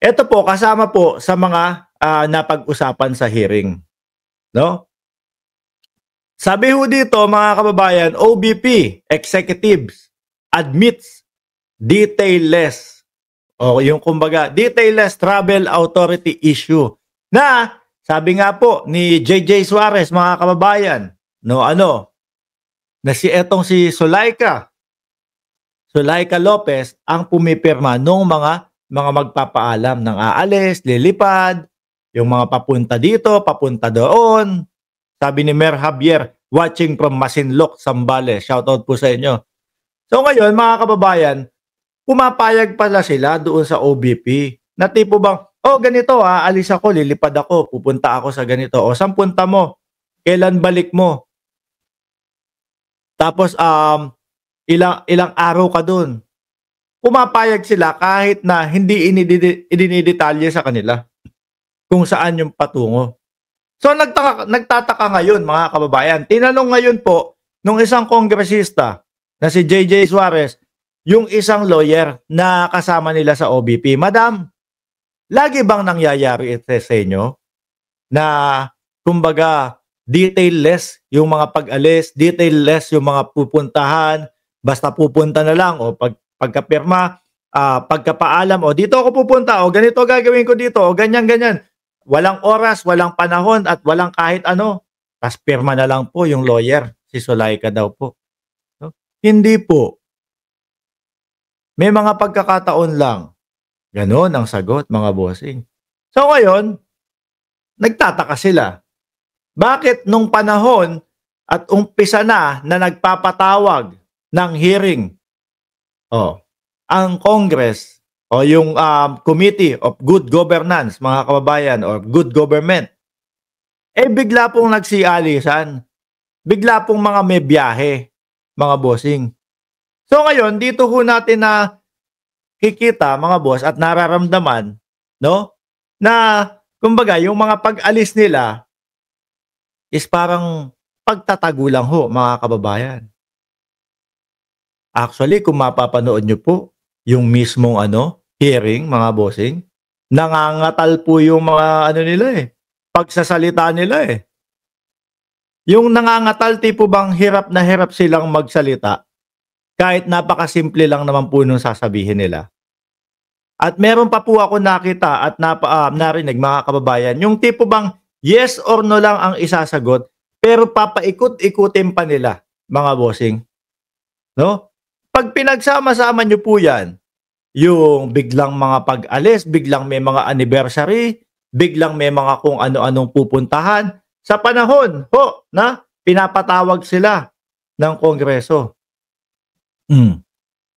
Ito po kasama po sa mga, napag-usapan sa hearing, 'no? Sabi ho dito mga kababayan, OBP executives admits detailless o yung kumbaga detailless travel authority issue na sabi nga po ni JJ Suarez mga kababayan, no ano, na si Zulaika Lopez ang pumipirma nung mga magpapaalam ng aalis, lilipad, yung mga papunta dito, papunta doon. Sabi ni Mer Javier, watching from Masinloc, Zambales. Shoutout po sa inyo. So ngayon, mga kababayan, pumapayag pala sila doon sa OBP na tipo bang, oh ganito alis ako, lilipad ako, pupunta ako sa ganito. O saan punta mo? Kailan balik mo? Tapos ilang araw ka doon. Pumapayag sila kahit na hindi idinidetalye sa kanila kung saan yung patungo. So nagtataka ngayon mga kababayan. Tinanong ngayon po nung isang kongresista na si JJ Suarez, yung isang lawyer na kasama nila sa OBP, Madam, lagi bang nangyayari ito sa inyo na kumbaga detailless yung mga pag-alis, detailless yung mga pupuntahan, basta pupunta na lang o pagkapirma, pagkapaalam o dito ako pupunta o ganito gagawin ko dito o ganyan-ganyan. Walang oras, walang panahon at walang kahit ano. Tas pirma na lang po yung lawyer, si Zulaika daw po. No? Hindi po. May mga pagkakataon lang. Ganon ang sagot mga bossing. So ngayon, nagtataka sila. Bakit nung panahon at umpisa na nagpapatawag ng hearing, ang Congress o yung Committee of Good Governance, mga kababayan, or Good Government, bigla pong nagsialisan. Bigla pong mga may biyahe, mga bossing. So ngayon, dito ho natin na kikita, mga boss, at nararamdaman, no, na kumbaga, yung mga pag-alis nila is parang pagtatago lang ho, mga kababayan. Actually, kung mapapanood nyo po, yung mismong hearing, mga bossing, nangangatal po yung mga nila pagsasalita nila Yung nangangatal tipo bang hirap na hirap silang magsalita kahit napakasimple lang naman po nung sasabihin nila. At meron pa po ako nakita at narinig mga kababayan, yung tipo bang yes or no lang ang isasagot pero papaikot-ikutin pa nila, mga bossing. No? Pag pinagsama-sama nyo po yan, yung biglang mga pag-alis, biglang may mga anniversary, biglang may mga kung ano-anong pupuntahan, sa panahon na pinapatawag sila ng Kongreso.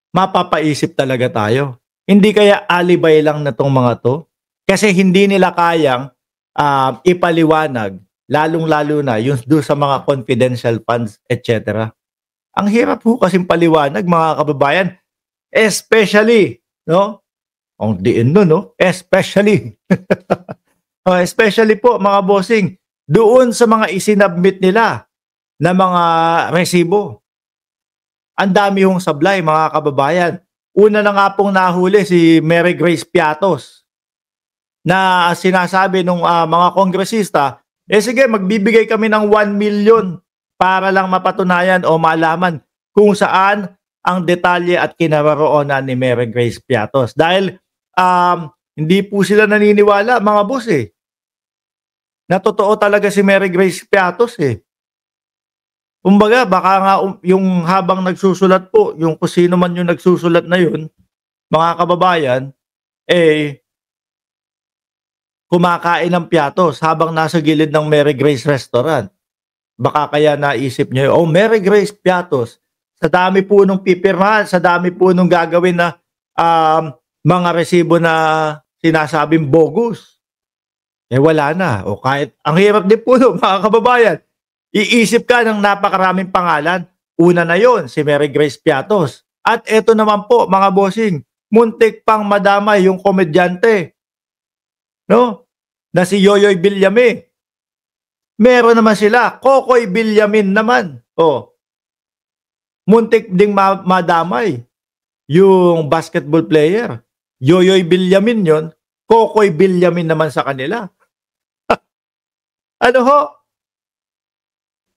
Mapapaisip talaga tayo. Hindi kaya alibay lang na tong mga to? Kasi hindi nila kayang ipaliwanag, lalong-lalo na yung doon sa mga confidential funds, etc. Ang hirap po kasing paliwanag, mga kababayan, especially, no? Ang diin no, no? Especially. Especially po, mga bossing, doon sa mga isinabmit nila na mga resibo. Ang dami hong sablay, mga kababayan. Una na nga pong nahuli si Mary Grace Piatos na sinasabi ng mga kongresista, sige, magbibigay kami ng 1 million para lang mapatunayan o malaman kung saan ang detalye at kinaroroonan ni Mary Grace Piatos. Dahil hindi po sila naniniwala, mga boss na totoo talaga si Mary Grace Piatos Kumbaga, baka nga yung habang nagsusulat po, yung kung sino man yung nagsusulat na yun, mga kababayan, kumakain ng piatos habang nasa gilid ng Mary Grace Restaurant. Baka kaya naisip niya, Mary Grace Piatos, sa dami po nung pipirmahan, sa dami po nung gagawin na mga resibo na sinasabing bogus. Wala na. O kahit, ang hirap din po mga kababayan, iisip ka ng napakaraming pangalan. Una na yon si Mary Grace Piatos. At eto naman po, mga bossing, muntik pang madamay yung komedyante. No? Na si Yoyoy Villame. Meron naman sila. Kokoy Villamin naman. Muntik ding madamay yung basketball player. Yoyoy Villamin yon, Kokoy Villamin naman sa kanila. Ano ho?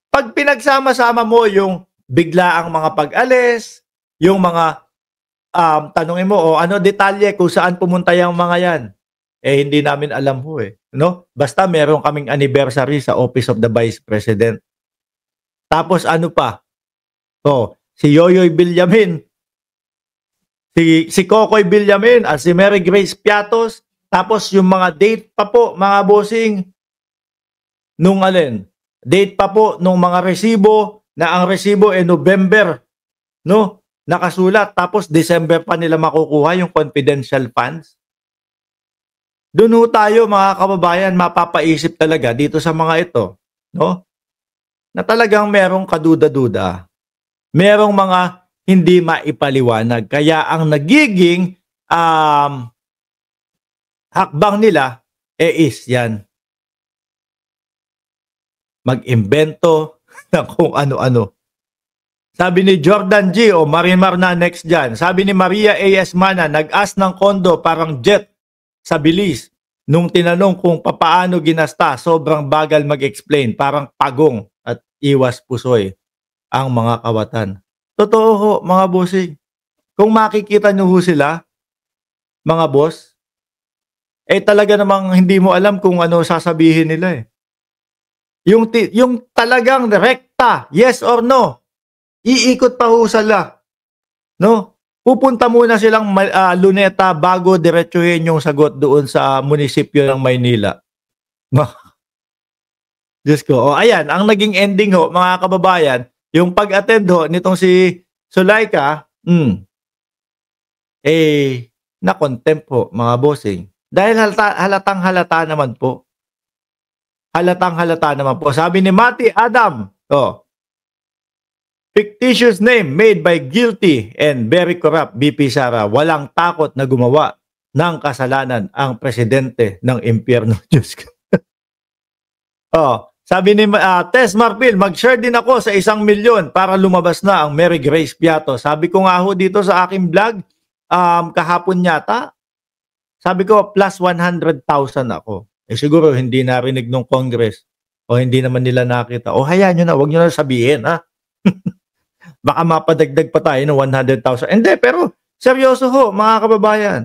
Pag pinagsama-sama mo yung biglaang mga pag-alis, yung mga tanungin mo, ano detalye kung saan pumunta yung mga yan? Eh, hindi namin alam ho eh. No? Basta meron kaming anniversary sa Office of the Vice President. Tapos ano pa? Si Yoyoy Villamin, si Kokoy Villamin, at si Mary Grace Piatos, tapos yung mga date pa po, mga bossing, nung date pa po nung mga resibo, na ang resibo November, no? Nakasulat, tapos December pa nila makukuha yung confidential funds. Doon ho tayo mga kababayan, mapapaisip talaga dito sa mga ito, no? Na talagang merong kaduda-duda. Merong mga hindi maipaliwanag. Kaya ang nagiging hakbang nila is yan. Mag-imbento ng kung ano-ano. Sabi ni Jordan G. o Marimar na next dyan. Sabi ni Maria A.S. Mana, nag-ask ng kondo parang jet sa bilis. Nung tinanong kung papaano ginasta, sobrang bagal mag-explain. Parang pagong at iwas pusoy ang mga kawatan. Totoo ho, mga bossing. Kung makikita nyo ho sila, mga boss, talaga namang hindi mo alam kung ano sasabihin nila eh. Yung talagang rekta, yes or no, iikot pa ho sila. No? Pupunta muna silang Luneta bago diretsuhin yung sagot doon sa munisipyo ng Maynila. Diyos ko. Ayan, ang naging ending ho, mga kababayan, yung pag-attend ho nitong si Sulaika, na-contempt po, mga bossing. Dahil halatang-halata naman po. Halatang-halata naman po. Sabi ni Mati Adam, fictitious name made by guilty and very corrupt BP Sara. Walang takot na gumawa ng kasalanan ang presidente ng impyerno. Diyos ko. Sabi ni Tess Marpil, mag-share din ako sa 1 milyon para lumabas na ang Mary Grace Piato. Sabi ko nga ho dito sa aking vlog, kahapon yata, sabi ko plus 100,000 ako. Siguro hindi narinig ng Congress o hindi naman nila nakita. Hayaan nyo na, huwag nyo na sabihin, ha? Baka mapadagdag pa tayo ng 100,000. Hindi, pero seryoso ho, mga kababayan.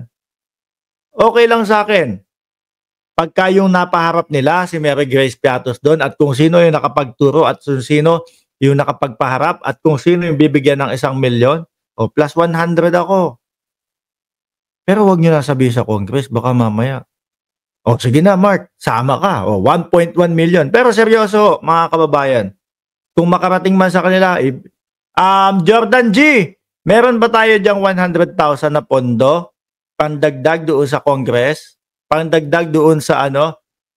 Okay lang sa akin. Pagka yung napaharap nila, si Mary Grace Piatos doon, at kung sino yung nakapagturo at kung sino yung nakapagpaharap at kung sino yung bibigyan ng 1 milyon, plus 100 ako. Pero wag nyo na sabihin sa Congress, baka mamaya. Sige na Mark, sama ka. 1.1 million. Pero seryoso, mga kababayan, kung makarating man sa kanila, Jordan G, meron ba tayo diyang 100,000 na pondo? Pandagdag doon sa Congress? Pandagdag doon sa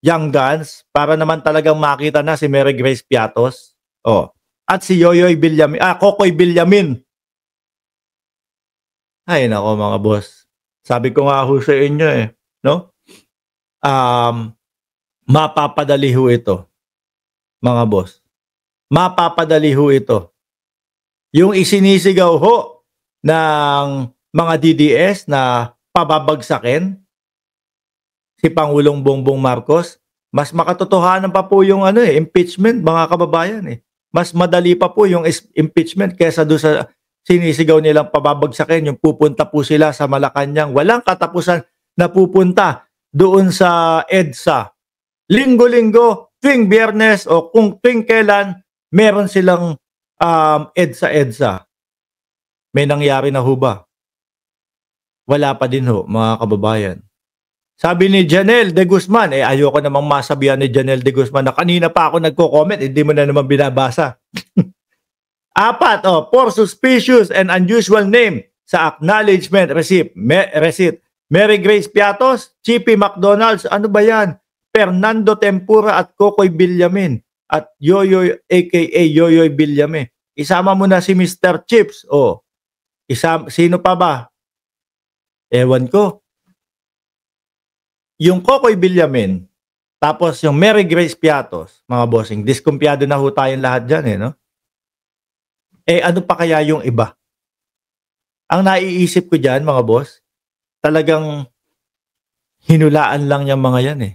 Young Guns? Para naman talagang makita na si Mary Grace Piatos? At si Yoyoy Villamin, Kokoy Villamin. Ay nako mga boss. Sabi ko nga ho sa inyo no? Mapapadali ho ito, mga boss. Mapapadali ho ito. Yung isinisigaw ho ng mga DDS na pababagsakin si Pangulong Bongbong Marcos, mas makatotohanan pa po yung impeachment, mga kababayan Mas madali pa po yung impeachment kaysa doon sa sinisigaw nilang pababagsakin, yung pupunta po sila sa Malacanang. Walang katapusan na pupunta doon sa EDSA. Linggo-linggo, tuwing Biyernes o kung tuwing kailan, meron silang EDSA. May nangyari na ho ba? Wala pa din ho, mga kababayan. Sabi ni Janelle De Guzman, ayoko namang masabihan ni Janelle De Guzman na kanina pa ako nagko-comment, hindi mo na naman binabasa. 4, for suspicious and unusual name sa acknowledgement receipt. Mary Grace Piatos, Chippy McDonald's, ano ba yan? Fernando Tempura at Kokoy Villamin at Yoyoy aka Yoyoy Villamin. Isama mo na si Mr. Chips. Sino pa ba? Ewan ko. Yung Kokoy Villamin, tapos yung Mary Grace Piatos, mga bossing, diskumpiyado na ho tayong lahat dyan no? Ano pa kaya yung iba? Ang naiisip ko dyan, mga boss, talagang Hinulaan lang yang mga yan, eh.